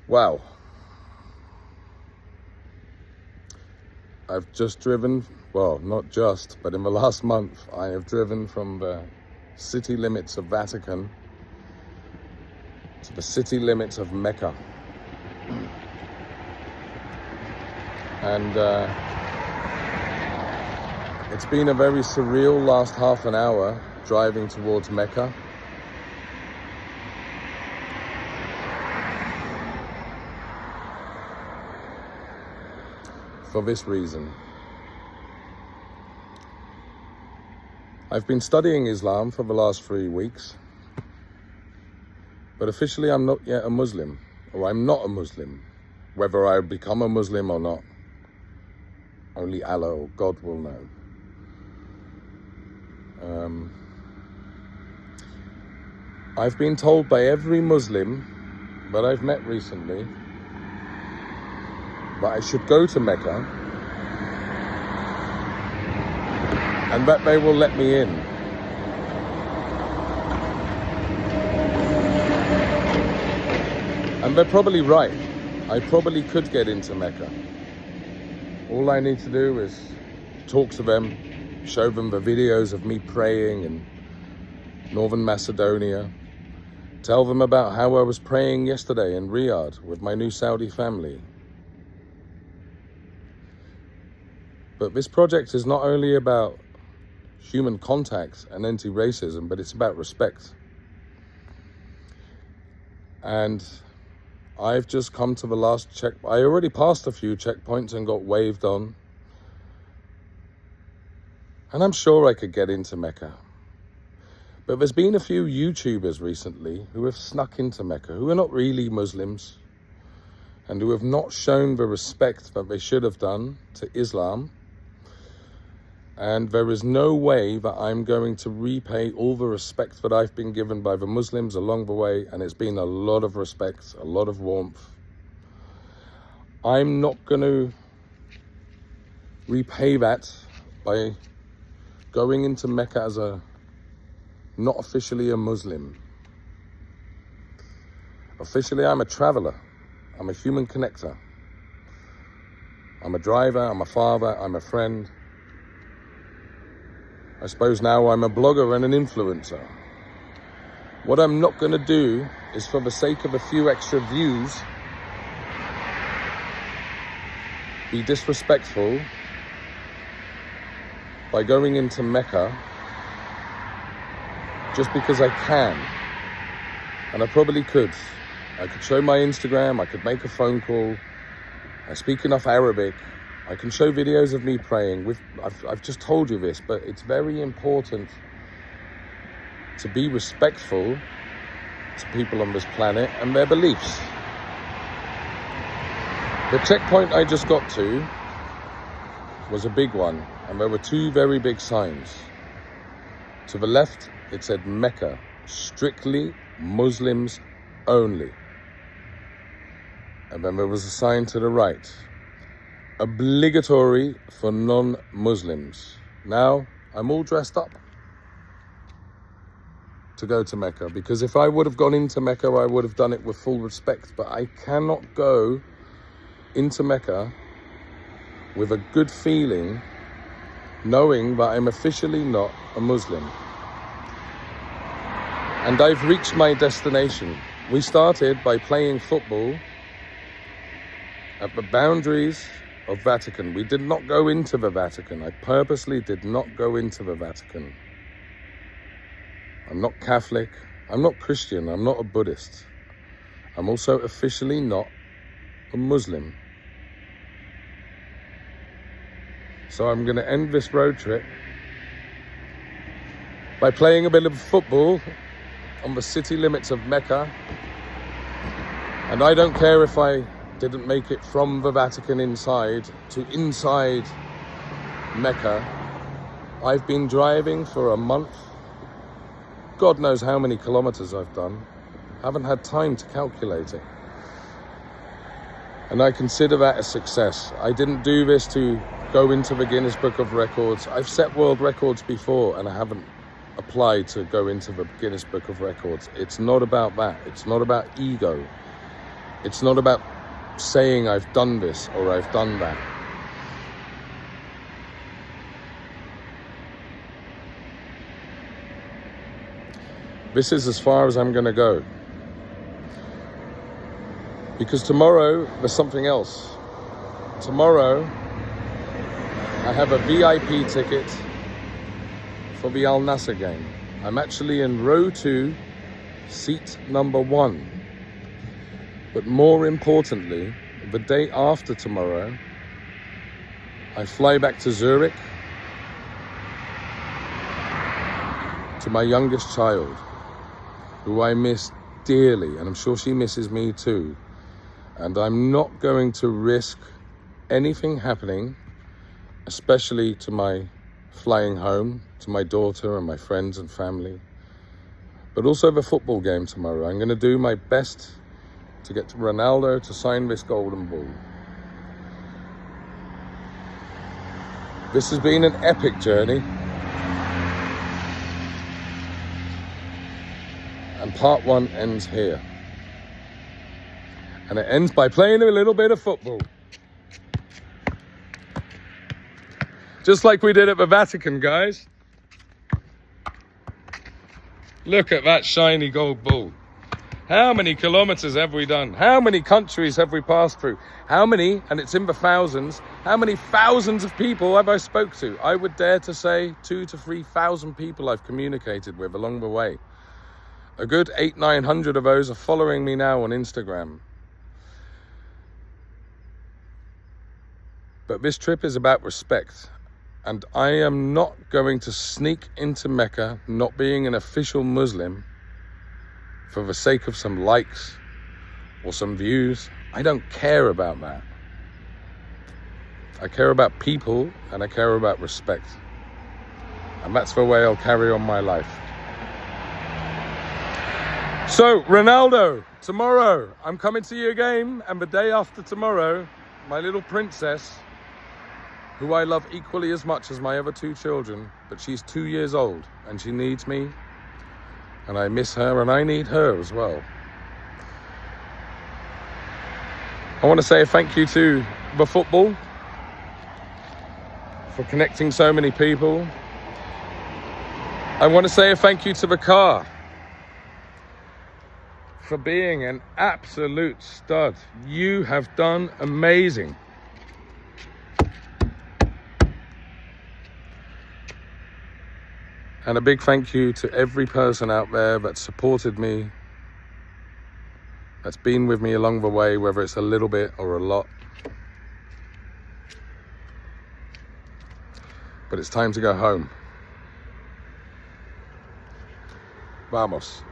Wow. I've just driven, well, not just, but in the last month, I have driven from the city limits of Vatican to the city limits of Mecca. And it's been a very surreal last half an hour driving towards Mecca. For this reason. I've been studying Islam for the last 3 weeks, but officially I'm not yet a Muslim, or I'm not a Muslim. Whether I become a Muslim or not, only Allah or God will know. I've been told by every Muslim that I've met recently that I should go to Mecca and that they will let me in. And they're probably right. I probably could get into Mecca. All I need to do is talk to them, show them the videos of me praying in Northern Macedonia, tell them about how I was praying yesterday in Riyadh with my new Saudi family. But this project is not only about human contact and anti-racism, but it's about respect. And I've just come to the last check. I already passed a few checkpoints and got waved on. And I'm sure I could get into Mecca. But there's been a few YouTubers recently who have snuck into Mecca, who are not really Muslims, and who have not shown the respect that they should have done to Islam. And there is no way that I'm going to repay all the respect that I've been given by the Muslims along the way, and it's been a lot of respect, a lot of warmth. I'm not going to repay that by going into Mecca as not officially a Muslim. Officially, I'm a traveler. I'm a human connector. I'm a driver, I'm a father, I'm a friend. I suppose now I'm a blogger and an influencer. What I'm not going to do is, for the sake of a few extra views, be disrespectful by going into Mecca just because I can. And I probably could. I could show my Instagram, I could make a phone call, I speak enough Arabic, I can show videos of me praying. I've just told you this, but it's very important to be respectful to people on this planet and their beliefs. The checkpoint I just got to was a big one, and there were 2 very big signs. To the left, it said Mecca, strictly Muslims only. And then there was a sign to the right, obligatory for non-Muslims. Now, I'm all dressed up to go to Mecca, because if I would have gone into Mecca, I would have done it with full respect. But I cannot go into Mecca with a good feeling, knowing that I'm officially not a Muslim. And I've reached my destination. We started by playing football at the boundaries of Vatican. We did not go into the Vatican. I purposely did not go into the Vatican. I'm not Catholic. I'm not Christian. I'm not a Buddhist. I'm also officially not a Muslim. So I'm going to end this road trip by playing a bit of football on the city limits of Mecca. And I don't care if I didn't make it from the Vatican inside to inside Mecca. I've been driving for a month. God knows how many kilometers I've done. Haven't had time to calculate it. And I consider that a success. I didn't do this to go into the Guinness Book of Records. I've set world records before and I haven't applied to go into the Guinness Book of Records. It's not about that. It's not about ego. It's not about saying I've done this or I've done that. This is as far as I'm going to go. Because tomorrow, there's something else. Tomorrow, I have a VIP ticket for the Al Nassr game. I'm actually in row 2, seat number 1. But more importantly, the day after tomorrow, I fly back to Zurich to my youngest child, who I miss dearly, and I'm sure she misses me too. And I'm not going to risk anything happening, especially to my flying home, to my daughter and my friends and family, but also the football game tomorrow. I'm going to do my best to get Ronaldo to sign this golden ball. This has been an epic journey. And part 1 ends here. And it ends by playing a little bit of football. Just like we did at the Vatican, guys. Look at that shiny gold ball. How many kilometers have we done? How many countries have we passed through? How many, and it's in the thousands, how many thousands of people have I spoke to? I would dare to say 2,000 to 3,000 people I've communicated with along the way. A good 800-900 of those are following me now on Instagram. But this trip is about respect. And I am not going to sneak into Mecca, not being an official Muslim, for the sake of some likes or some views. I don't care about that. I care about people and I care about respect. And that's the way I'll carry on my life. So, Ronaldo, tomorrow I'm coming to your game, and the day after tomorrow, my little princess, who I love equally as much as my other 2 children, but she's 2 years old and she needs me, and I miss her and I need her as well. I want to say a thank you to the football for connecting so many people. I want to say a thank you to the car for being an absolute stud. You have done amazing. And a big thank you to every person out there that supported me, that's been with me along the way, whether it's a little bit or a lot. But it's time to go home. Vamos.